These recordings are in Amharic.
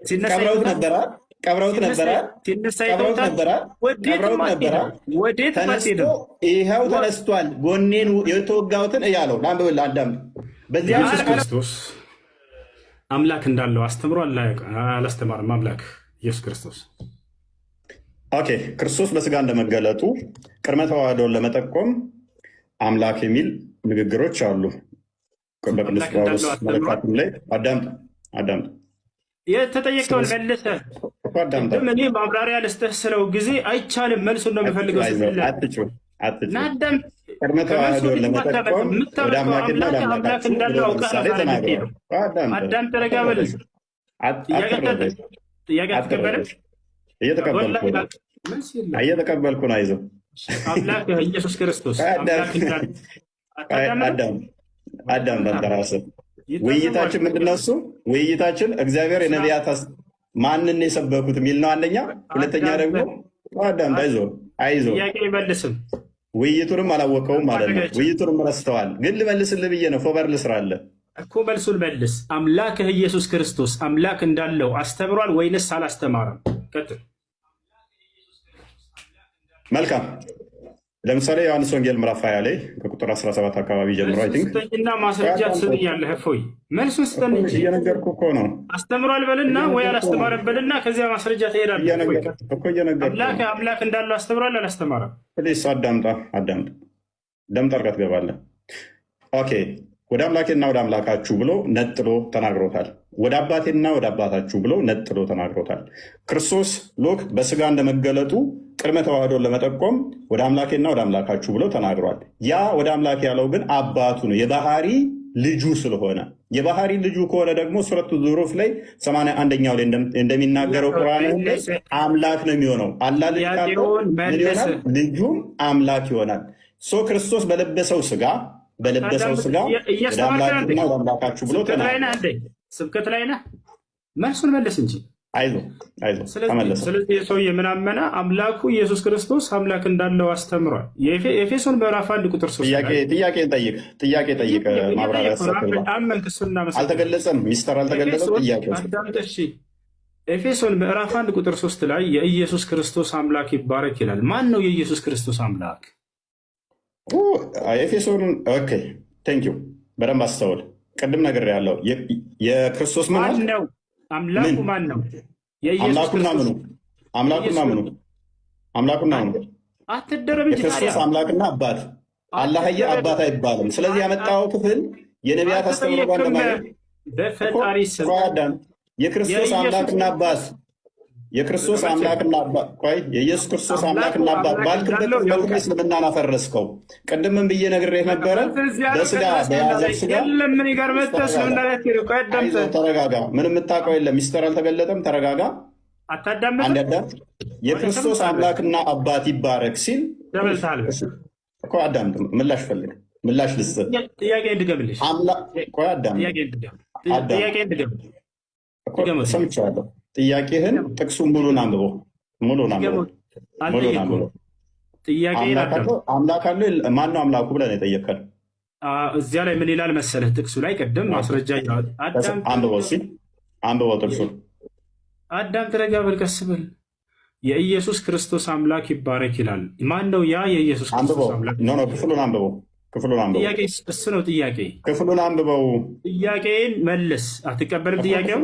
ሲነሳ ቀብረውት ይተውታል። ነበረ ቀብረውት ነበረ ሲነሳ ቀብረውት ይተውታል። ነበረ ወዴትም አትሄድም። ወዴትም ተነስቶ አትሄድም። ይኸው ተነስቷል፣ ጎኔን የተወጋሁትን እያለው ለአንብብልህ አዳም በዚህ ኢየሱስ ክርስቶስ አምላክ እንዳለው አስተምሯል አላስተማርም? አምላክ ኢየሱስ ክርስቶስ ኦኬ። ክርስቶስ በስጋ እንደመገለጡ ቅድመ ተዋህዶን ለመጠቆም አምላክ የሚል ንግግሮች አሉ በቅዱስ ጳውሎስ መልእክታቱም ላይ። አዳምጥ የተጠየቀውን መልሰህ ቅድም እኔ ማብራሪያ ልስጥህ ስለው ጊዜ አይቻልም፣ መልሱን ነው የምፈልገው ስትል ናዳም ቅድመ ተዋህዶን ለመጠቆም ወደ አምላክና ወደ አምላክ እንዳለው አውቀህ አዳም ተረጋ በል። ጥያቄ አትቀበልም? እየተቀበልኩ ነው። አይዞህ አምላክ ኢየሱስ ክርስቶስ አዳም በራስህ ውይይታችን ምንድን ነው? እሱ ውይይታችን እግዚአብሔር የነቢያት ማንን የሰበኩት የሚል ነው አንደኛ። ሁለተኛ ደግሞ አዳም አይዞህ ጥያቄ አይመልስም። ውይይቱንም አላወቀውም ማለት ነው። ውይይቱንም ረስተዋል። ግን ልመልስልህ ብዬ ነው። ፎበር ልስራለህ እኮ መልሱን መልስ። አምላክህ ኢየሱስ ክርስቶስ አምላክ እንዳለው አስተምሯል ወይንስ አላስተማረም? ቀጥል። መልካም። ለምሳሌ ዮሐንስ ወንጌል ምዕራፍ 20 ላይ ከቁጥር 17 አካባቢ ጀምሮ ስጠኝና ማስረጃ ትሰጥኛለህ። እፎይ መልሱን ስጠን እንጂ እየነገርኩህ እኮ ነው። አስተምሯል በልና ወይ አላስተማረም በልና ከዚያ ማስረጃ ትሄዳለህ። አምላክ እንዳለው አስተምሯል አላስተማረም? ፕሊስ አዳምጣ። ደምጠር አድርገህ ትገባለህ። ኦኬ። ወደ አምላኬና ወደ አምላካችሁ ብሎ ነጥሎ ተናግሮታል። ወደ አባቴና ወደ አባታችሁ ብሎ ነጥሎ ተናግሮታል። ክርስቶስ ሎክ በስጋ እንደመገለጡ ቅድመ ተዋህዶን ለመጠቆም ወደ አምላኬና ወደ አምላካችሁ ብሎ ተናግሯል። ያ ወደ አምላክ ያለው ግን አባቱ ነው፣ የባህሪ ልጁ ስለሆነ። የባህሪ ልጁ ከሆነ ደግሞ ሱረቱ ዙሩፍ ላይ 81ኛው ላይ እንደሚናገረው ቁርአን አምላክ ነው የሚሆነው። አላህ ልጅ ካለው ምን ይሆናል? ልጁም አምላክ ይሆናል። ክርስቶስ በለበሰው ስጋ ወደ አምላክና ወደ አምላካችሁ ብሎ ተናግሯል። ስብከት ላይ ነህ፣ መልሱን መለስ እንጂ አይዞህ ተመለሰ። ስለዚህ የሰውዬ ምን አመነ? አምላኩ ኢየሱስ ክርስቶስ አምላክ እንዳለው አስተምሯል። የኤፌሶን ምዕራፍ 1 ቁጥር 3 ጥያቄ ጠይቅ። ማብራሪያ አልተገለጸም፣ ሚስተር አልተገለጸም። ኤፌሶን ምዕራፍ 1 ቁጥር 3 ላይ የኢየሱስ ክርስቶስ አምላክ ይባረክ ይላል። ማን ነው የኢየሱስ ክርስቶስ አምላክ? ኤፌሶን ኦኬ፣ ቴንኪው። በደንብ አስተውል። ቅድም ነገር ያለው የክርስቶስ ማን ነው? አምላኩ ማን ነው? አምላኩና ምኑ አትደረብ እንጂ የክርስቶስ አምላክና አባት አላህዬ አባት አይባልም። ስለዚህ ያመጣው ክፍል የነቢያት አስተምሮ በፈጣሪ ስም የክርስቶስ አምላክና አባት የኢየሱስ ክርስቶስ አምላክና አባት ባልክበት መልኩ እስልምናን አፈረስከው። ቅድምን ብዬ ነግሬህ ነበረ። በስጋ በያዘር ስጋ ተረጋጋ። ምንም የምታውቀው የለም። ሚስጥር አልተገለጠም። ተረጋጋ። አንዳዳም የክርስቶስ አምላክና አባት ይባረክ ሲል እኮ አዳምጥ። ምላሽ ፈልግ። ምላሽ ልስጥ። ጥያቄ እንድገምልሽ ሰምቼዋለሁ። ጥያቄህን ጥቅሱን ሙሉን አንብቦ አምላክ አለ። ማነው አምላኩ ብለን የጠየቀን? እዚያ ላይ ምን ይላል መሰለህ? ጥቅሱ ላይ ቅድም ማስረጃ አንብበው ጥቅሱን። አዳም ተረጋ በል፣ ቀስ በል። የኢየሱስ ክርስቶስ አምላክ ይባረክ ይላል። ማን ነው ያ የኢየሱስ ክርስቶስ አምላክ? ክፍሉን አንብበው። እሱ ነው ጥያቄ። ክፍሉን አንብበው። ጥያቄን መልስ። አትቀበልም? ጥያቄው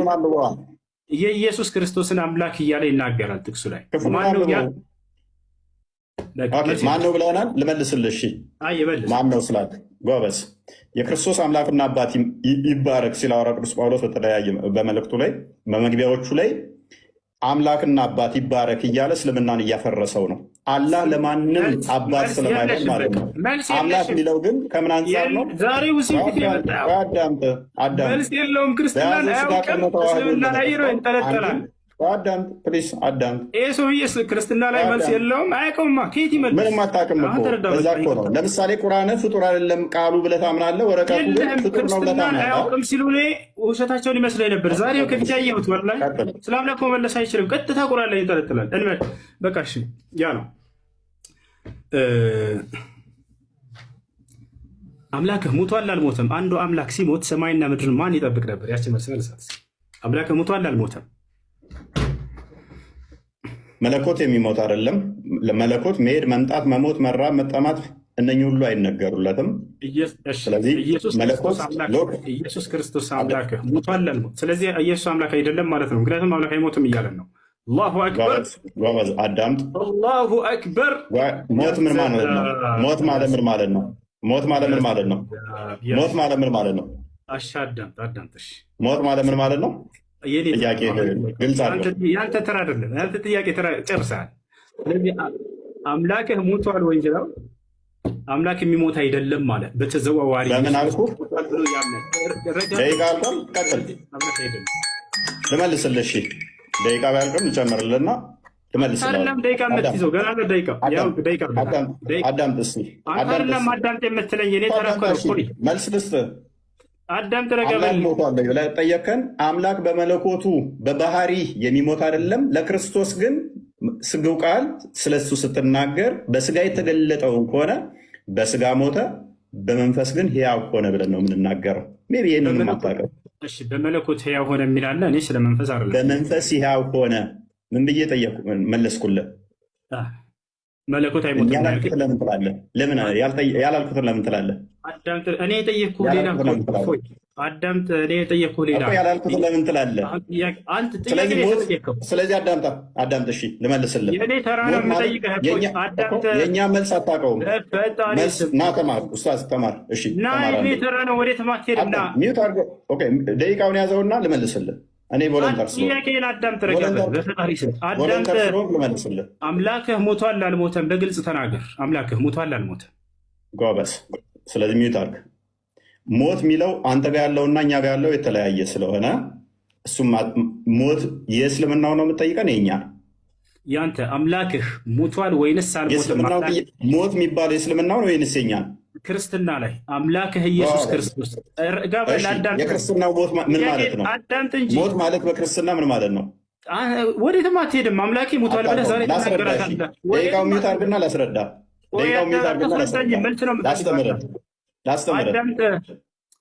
የኢየሱስ ክርስቶስን አምላክ እያለ ይናገራል ጥቅሱ ላይ። ማን ነው ብለናል? ልመልስልሽ። ማን ነው ስላት ጎበዝ። የክርስቶስ አምላክና አባት ይባረክ ሲል ሐዋርያው ቅዱስ ጳውሎስ በተለያየ በመልእክቱ ላይ በመግቢያዎቹ ላይ አምላክና አባት ይባረክ እያለ እስልምናን እያፈረሰው ነው። አላህ ለማንም አባት ስለማይሆን ማለት ነው። አምላክ የሚለው ግን ከምን አንጻር ነው? መልስ የለውም። ክርስትናን አያውቅም። እስልምና ላይ ይንጠለጠላል። ይህ ሰውዬ ክርስትና ላይ መልስ የለውም። አያውቀውማ። ከየት ይመልስ? ምንም አታውቅም እኮ። እዛ እኮ ነው። ለምሳሌ ቁርአን ፍጡር አይደለም ቃሉ ብለህ ታምናለህ። ወረቀቱ ግን ፍጡር ነው ብለህ ታምናለህ። አያውቅም ሲሉ እኔ ውሸታቸውን ይመስለኝ ነበር። ዛሬ ከፊት ያየሁት ወላሂ ስለ አምላክ መመለስ አይችልም። ቀጥታ ቁርአን ላይ ይንጠለጥላል። እንበል በቃ እሺ፣ ያ ነው አምላክህ ሙቷል አልሞተም? አንዱ አምላክ ሲሞት ሰማይና ምድርን ማን ይጠብቅ ነበር? ያችን መልስ መልሳት። አምላክህ ሙቷል አልሞተም? መለኮት የሚሞት አይደለም። ለመለኮት መሄድ፣ መምጣት፣ መሞት፣ መራብ፣ መጠማት እነኚህ ሁሉ አይነገሩለትም። ስለዚህ ኢየሱስ ክርስቶስ አምላክ ሞቷል። ስለዚህ ኢየሱስ አምላክ አይደለም ማለት ነው። ምክንያቱም አምላክ አይሞትም እያለን ነው። አላሁ አክበር። አዳምጥ። አላሁ አክበር። ሞት ምን ማለት ነው? ሞት ማለት ምን ማለት ነው? ሞት ማለት ምን ማለት ነው? ሞት ማለት ምን ማለት ነው? አዳምጥ። ሞት ማለት ምን ማለት ነው? ጥያቄ ግልጽ አድርገው። ያንተ ተራ አይደለም። ያንተ ጥያቄ ተራ ጨርሰሃል። ስለዚህ አምላክህ ሞቷል ወይ እንጂ ነው አምላክ የሚሞት አይደለም ማለት በተዘዋዋሪ ለምን አልኩ? ደቂቃ አልኳል። ቀጥል። ልመልስልህ። እሺ ደቂቃ ቢያልቅም ልጨምርልና ልመልስልህ። ደቂቃ የምትይዘው ገና አዳምጥ እስኪ። አዳምጥ የምትለኝ እኔ መልስ ልስጥህ። አዳምጥ። አምላክ ሞቷል ብለህ ጠየቅከን። አምላክ በመለኮቱ በባህሪ የሚሞት አይደለም። ለክርስቶስ ግን ስግው ቃል ስለሱ ስትናገር በስጋ የተገለጠውን ከሆነ በስጋ ሞተ፣ በመንፈስ ግን ሕያው ሆነ ብለን ነው የምንናገረው። ሜይ ቢ ይህንን የማታውቀው። እሺ በመለኮት ሕያው ሆነ የሚላለ እኔ ስለ መንፈስ አይደለም። በመንፈስ ሕያው ሆነ ምን ብዬ ጠየቅኩ? መለስኩልህ። መለኮት አይሞትም ያላልኩትን ለምን ትላለህ? ለምን ያላልኩትን ለምን ትላለህ? እኔ የጠየቅኩህ ሌላ አዳምጥ። እኔ የጠየቅኩህ ሌላ ያላልኩትን ለምን ትላለህ? ስለዚህ አዳምጥ። እሺ ልመልስልህ። የእኛ መልስ አታውቀውም። ና ተማር፣ ኡስታዝ ተማር። እሺ ደቂቃውን ያዘውና ልመልስልህ። እኔ ቮለንተር ልመልስልህ። አምላክህ ሞቷል አልሞተም? በግልጽ ተናገር። አምላክህ ሞቷል አልሞተም? ጎበዝ። ስለዚህ ሚዩት አድርግ። ሞት የሚለው አንተ ጋር ያለውና እኛ ጋር ያለው የተለያየ ስለሆነ እሱም ሞት የእስልምናው ነው የምጠይቀን፣ የኛ ያንተ አምላክህ ሞቷል ወይንስ አልሞተም? ሞት የሚባለው የእስልምናው ነው ወይንስ የኛ? ክርስትና ላይ አምላክህ ኢየሱስ ክርስቶስ የክርስትናው ሞት ምን ማለት ነው? ሞት ማለት በክርስትና ምን ማለት ነው? ወዴትም አትሄድም። አምላኬ ሞቷል ብለህ ዛሬ ትናገራታለህ። ደቂቃውን ሚዩት አድርግና ላስረዳ።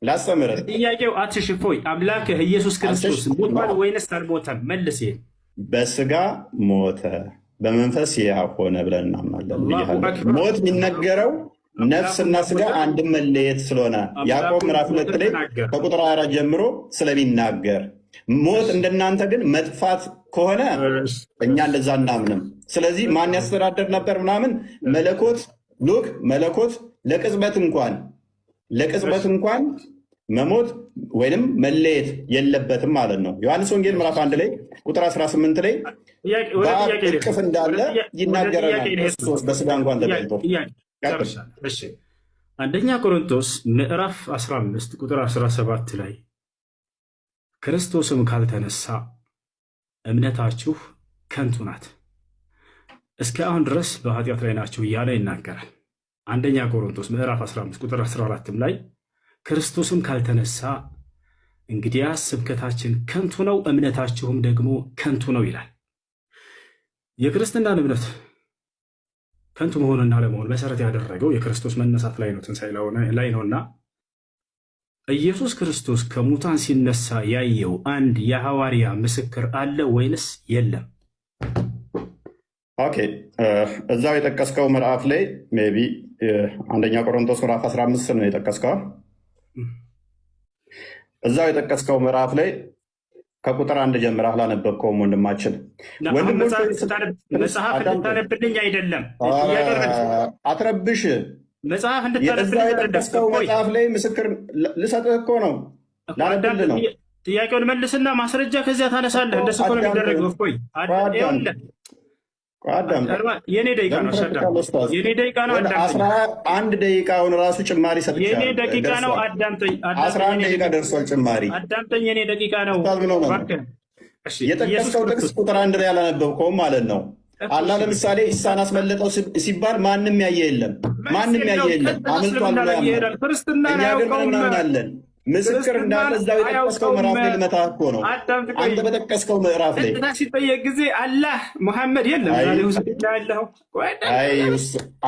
ላስተምርህ። ጥያቄው አትሽፎይ። አምላክህ ኢየሱስ ክርስቶስ ሞቷል ወይንስ አልሞተም? መልስ። በስጋ ሞተ በመንፈስ ሕያው ሆነ ብለን እናምናለን። ሞት የሚነገረው ነፍስና ስጋ አንድም መለየት ስለሆነ ያዕቆብ ምዕራፍ 2 ላይ ከቁጥር 4 ጀምሮ ስለሚናገር፣ ሞት እንደናንተ ግን መጥፋት ከሆነ እኛ እንደዛ እናምንም። ስለዚህ ማን ያስተዳደር ነበር ምናምን መለኮት ለቅጽበት እንኳን መሞት ወይንም መለየት የለበትም ማለት ነው። ዮሐንስ ወንጌል ምዕራፍ 1 ላይ ቁጥር 18 ላይ በአብ እቅፍ እንዳለ ይናገረናል። ክርስቶስ በስጋ እንኳን ተገልጦ አንደኛ ቆሮንቶስ ምዕራፍ 15 ቁጥር 17 ላይ ክርስቶስም ካልተነሳ እምነታችሁ ከንቱ ናት፣ እስከ አሁን ድረስ በኃጢአት ላይ ናችሁ እያለ ይናገራል። አንደኛ ቆሮንቶስ ምዕራፍ 15 ቁጥር 14 ላይ ክርስቶስም ካልተነሳ እንግዲያስ ስብከታችን ከንቱ ነው፣ እምነታችሁም ደግሞ ከንቱ ነው ይላል። የክርስትናን እምነት ከንቱ መሆንና ለመሆን መሰረት ያደረገው የክርስቶስ መነሳት ላይ ነው፣ ትንሣኤ ላይ ነውና ኢየሱስ ክርስቶስ ከሙታን ሲነሳ ያየው አንድ የሐዋርያ ምስክር አለ ወይንስ የለም? ኦኬ፣ እዛው የጠቀስከው ምዕራፍ ላይ ሜይ ቢ አንደኛ ቆሮንቶስ ምዕራፍ 15 ነው የጠቀስከው። እዛው የጠቀስከው ምዕራፍ ላይ ከቁጥር 1 ጀምረህ አላነበብከውም ወንድማችን። መጽሐፍ እንድታነብልኝ አይደለም አትረብሽ። መጽሐፍ እንድታነብልኝ መጽሐፍ ላይ ምስክር ልሰጥህ እኮ ነው፣ ላነብልህ ነው። ጥያቄውን መልስና ማስረጃ ከዚያ ታነሳለህ። እንደሱ እኮ ነው የሚደረገው። የኔ ደቂቃ ነው። የኔ ደቂቃ ነው። 11 ደቂቃውን ራሱ ጭማሪ ሰጥቻለሁ። የኔ ደቂቃ ነው። አዳምጠኝ። 11 ደቂቃ ደርሷል ጭማሪ። አዳምጠኝ። የኔ ደቂቃ ነው። የጠቀስከው ጥቅስ ቁጥር 1 ላይ አላነበብከውም ማለት ነው። አላህ ለምሳሌ ኢሳን አስመለጠው ሲባል ማንም ያየ የለም፣ ማንም ያየ የለም፣ አምልጧል ብሎ ያምናል። እኛ ግን ምን እናምናለን? ምስክር እንዳለ እዛው የጠቀስከው ምዕራፍ ላይ ልመታህ እኮ ነው። አንተ በጠቀስከው ምዕራፍ ላይ ሲጠየቅ ጊዜ አላህ ሙሐመድ የለም ያለው።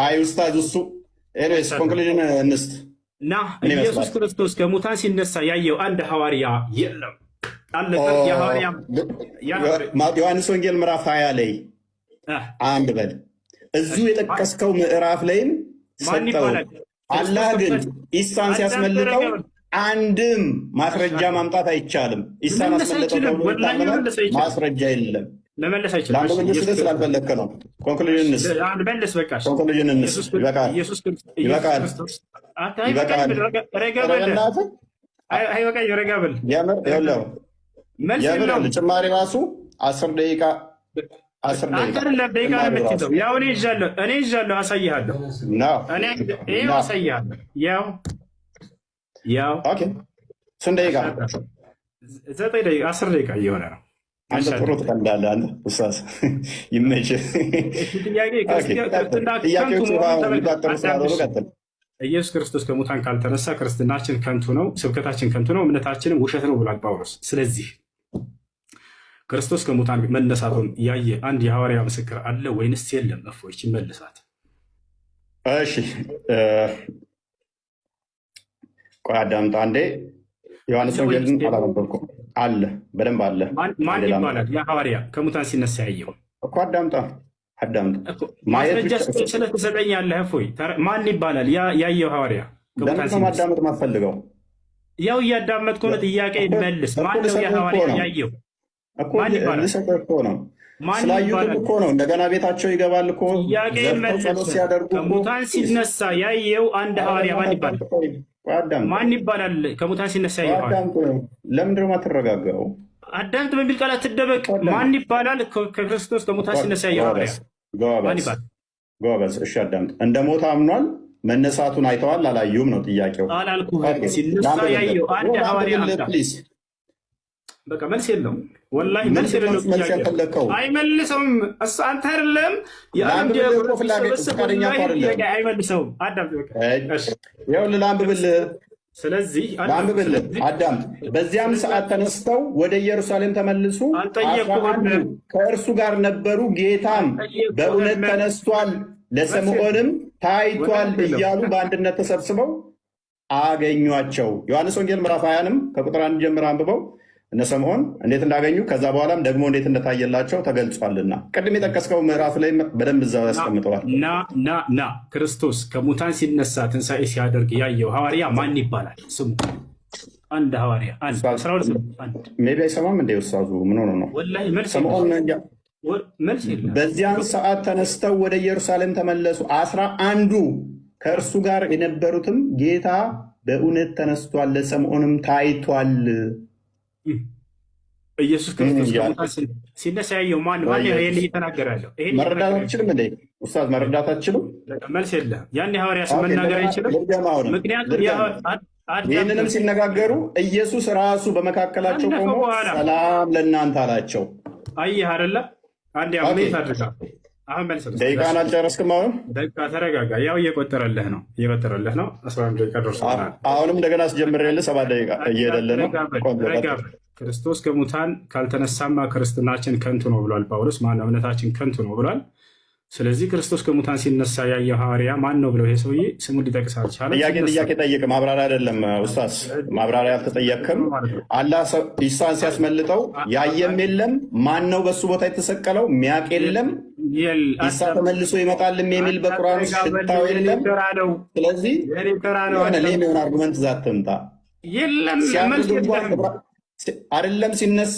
አይ ኡስታዝ፣ እሱ ኤኒዌይስ ኮንክሉዥን እንስት እና ኢየሱስ ክርስቶስ ከሙታን ሲነሳ ያየው አንድ ሐዋርያ የለም። ዮሐንስ ወንጌል ምዕራፍ 20 ላይ አንድ በል። እዚሁ የጠቀስከው ምዕራፍ ላይም ሰጠው። አላህ ግን ኢሳን ሲያስመልጠው አንድም ማስረጃ ማምጣት አይቻልም። ኢሳን አስመልጠው ማስረጃ የለም። ለአንድ ስላልፈለግክ ነው። ኮንክሉዥን እንስ ይበቃል። ጭማሪ ራሱ 10 ደቂቃ ደቂቃ ነው የምትይዘው። ያው እኔ ይዣለሁ፣ አሳይሃለሁ። ስንት ደቂቃ? 9 ደቂቃ 10 ደቂቃ እየሆነ ነው። አንተ ጥሩ ትቀልዳለህ። አንተ ኡስታዝ ይመችህ። ኢየሱስ ክርስቶስ ከሙታን ካልተነሳ ክርስትናችን ከንቱ ነው፣ ስብከታችን ከንቱ ነው፣ እምነታችንም ውሸት ነው ብሏል ጳውሎስ። ስለዚህ ክርስቶስ ከሙታን መነሳቱን ያየ አንድ የሐዋርያ ምስክር አለ ወይንስ የለም? እፎች መልሳት። እሺ ቆይ አዳምጣ አንዴ። ዮሐንስ ወንጌልን አላነበብኩም። አለ፣ በደንብ አለ። ማን ይባላል? ያ ሐዋርያ ከሙታን ሲነሳ ያየው እኮ። አዳምጣ ማስረጃ ስለተሰጠኛለህ። እፎይ ማን ይባላል? ያየው ሐዋርያ ከሙታን ሲነሳ። ማዳመጥ ማትፈልገው? ያው እያዳመጥኩ ነው። ጥያቄ መልስ። ማን ነው ያ ሐዋርያ ያየው? ልሰጠህ እኮ ነው። ስላዩትም እኮ ነው። እንደገና ቤታቸው ይገባል እኮ ጸሎት ሲያደርጉ። ከሙታን ሲነሳ ያየው አንድ ሐዋርያ ማን ይባላል? ማን ይባላል? ከሙታን ሲነሳ ያየው። ለምንድን ነው የማትረጋጋው? አዳምጥ በሚል ቃል አትደበቅ። ማን ይባላል? ከክርስቶስ ከሙታን ሲነሳ ያየው ሐዋርያ ማን ይባላል? ጎበዝ። እሺ አዳምጥ። እንደ ሞተ አምኗል። መነሳቱን አይተዋል አላዩም ነው ጥያቄው። አላልኩህም? ሲነሳ ያየው አንድ ሐዋርያ በቃ መልስ የለውም። ወላሂ መልስ የለውም። አይመልሰውም። እሱ አንተ አይደለም አይመልሰውም። ላንብብልህ። ስለዚህ ላንብብልህ አዳም። በዚያም ሰዓት ተነስተው ወደ ኢየሩሳሌም ተመልሱ፣ ከእርሱ ጋር ነበሩ። ጌታም በእውነት ተነስቷል፣ ለስምዖንም ታይቷል እያሉ በአንድነት ተሰብስበው አገኟቸው። ዮሐንስ ወንጌል ምዕራፍ 20ንም ከቁጥር 1 ጀምር አንብበው እነ ስምዖን እንዴት እንዳገኙ ከዛ በኋላም ደግሞ እንዴት እንደታየላቸው ተገልጿልና ቅድም የጠቀስከው ምዕራፍ ላይ በደንብ እዛው ያስቀምጠዋል። ና ክርስቶስ ከሙታን ሲነሳ ትንሣኤ ሲያደርግ ያየው ሐዋርያ ማን ይባላል? ስሙ አንድ ሐዋርያ ሜቢ አይሰማም እንደ ኡስታዙ ምን ሆነ ነው? በዚያን ሰዓት ተነስተው ወደ ኢየሩሳሌም ተመለሱ። 11ዱ ከእርሱ ጋር የነበሩትም ጌታ በእውነት ተነስቷል፣ ለስምዖንም ታይቷል። ኢየሱስ ክርስቶስ ከሙታን ሲነሳ ያየው ማን? ይሄን እየተናገረ ያለው መረዳት አትችልም እንዴ ኡስታዝ? መረዳት አትችልም? መልስ የለህም። ያን ሐዋርያ ስም መናገር አይችልም። ምክንያቱም ይህንንም ሲነጋገሩ ኢየሱስ ራሱ በመካከላቸው ቆሞ ሰላም ለእናንተ አላቸው። አየህ አይደለ? አንድ አሜት አድርጋ አሁን መልስ ደቂቃን አልጨረስክም። አሁን ደቂቃ ተረጋጋ። ያው እየቆጠረልህ ነው 11 ደቂቃ ደርሶናል። አሁንም እንደገና አስጀምሬልህ 7 ደቂቃ እየሄደልህ ነው። ክርስቶስ ከሙታን ካልተነሳማ ክርስትናችን ከንቱ ነው ብሏል ጳውሎስ። ማነው? እምነታችን ከንቱ ነው ብሏል። ስለዚህ ክርስቶስ ከሙታን ሲነሳ ያየው ሐዋርያ ማን ነው ብለው ይሄ ሰውዬ ስሙን ሊጠቅስ አልቻለም። ጥያቄ ጠይቅ። ማብራሪያ አይደለም ኡስታዝ፣ ማብራሪያ አልተጠየቅክም። አላህ ኢሳን ሲያስመልጠው ያየም የለም። ማን ነው በሱ ቦታ የተሰቀለው? ሚያቅ የለም። ኢሳ ተመልሶ ይመጣልም የሚል በቁርአን ውስጥ ሽታው የለም። ስለዚህ ሌም የሆነ አርጉመንት ዛትምጣ የለም አይደለም ሲነሳ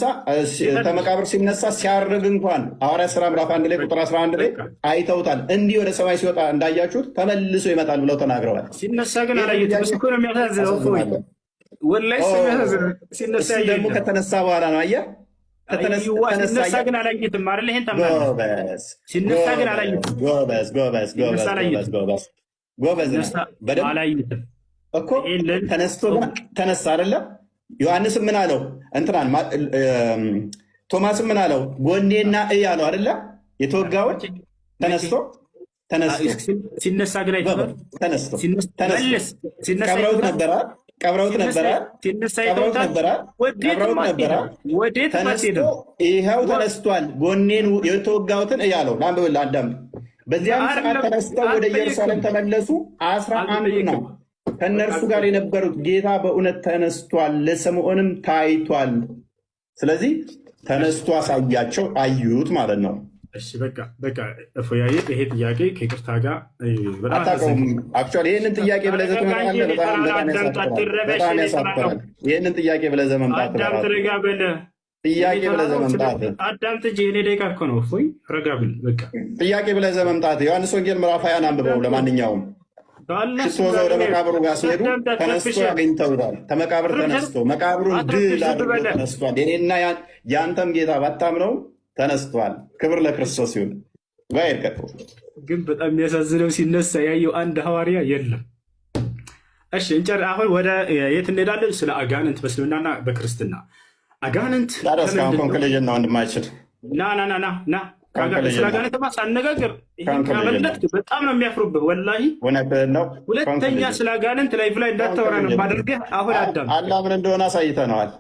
ከመቃብር ሲነሳ ሲያርግ እንኳን ሐዋርያት ሥራ ምዕራፍ 1 ላይ ቁጥር 11 ላይ አይተውታል። እንዲህ ወደ ሰማይ ሲወጣ እንዳያችሁት ተመልሶ ይመጣል ብለው ተናግረዋል። ሲነሳ ግን አላየሁትም። እሱ እኮ ነው የሚያሳዝነው። ወላሂ ሲነሳ ደግሞ ከተነሳ በኋላ ነው። አየህ፣ ሲነሳ ግን አላየሁትም አይደል? ይሄን ተማርኩ። ሲነሳ ግን አላየሁትም። ጎበዝ አላየሁትም እኮ ተነሳ አይደለም። ዮሐንስም ምን አለው? እንትናን ቶማስም ምን አለው? ጎኔና እይ አለው አይደለ? የተወጋውን ተነስቶ ሲነሳ ግን ቀብረውት ነበረ። ይኸው ተነስቷል። ጎኔን የተወጋሁትን እይ አለው። ላንብብልህ አዳም። በዚያም ሰዓት ተነስተው ወደ ኢየሩሳሌም ተመለሱ። 11 ነው ከእነርሱ ጋር የነበሩት ጌታ በእውነት ተነስቷል፣ ለስምዖንም ታይቷል። ስለዚህ ተነስቶ አሳያቸው፣ አዩት ማለት ነው። እሺ በቃ እፎያዬ፣ ይሄ ጥያቄ ከይቅርታ ጋር አታውቀውም። አክቹዋሊ ይህንን ጥያቄ ብለህ ይዘህ ትመጣለህ። በጣም ያሳፍራል። ይህንን ጥያቄ ብለህ ይዘህ መምጣት ጥያቄ ብለህ ይዘህ መምጣት አዳምጥ እንጂ የእኔ ደቂቃ እኮ ነው። እፎይ ረጋ ብል። በቃ ጥያቄ ብለህ ይዘህ መምጣት ዮሐንስ ወንጌል ምዕራፍ 20 አንብበው። ለማንኛውም ሽቶ ይዘው ወደ መቃብሩ ጋር ሲሄዱ ተነስቶ አግኝተውታል። ተመቃብር ተነስቶ መቃብሩን ድል አድርጎ ተነስቷል። የኔና የአንተም ጌታ ባታምነው ተነስቷል። ክብር ለክርስቶስ ይሁን። ግን በጣም የሚያሳዝነው ሲነሳ ያየው አንድ ሐዋርያ የለም። እሺ እንጨር። አሁን ወደ የት እንሄዳለን? ስለ አጋንንት በእስልምናና በክርስትና አጋንንት ኮንክሉዥን ነው ወንድማችን። ና ስለ አጋንንትማ ሳነጋገር ካመለጥክ በጣም ነው የሚያፍሩብህ። ወላሂ ነው። ሁለተኛ ስለ አጋንንት ላይፍ ላይ እንዳታወራ ነው ማደርገህ። አሁን አዳም አላህ ምን እንደሆነ አሳይተነዋል።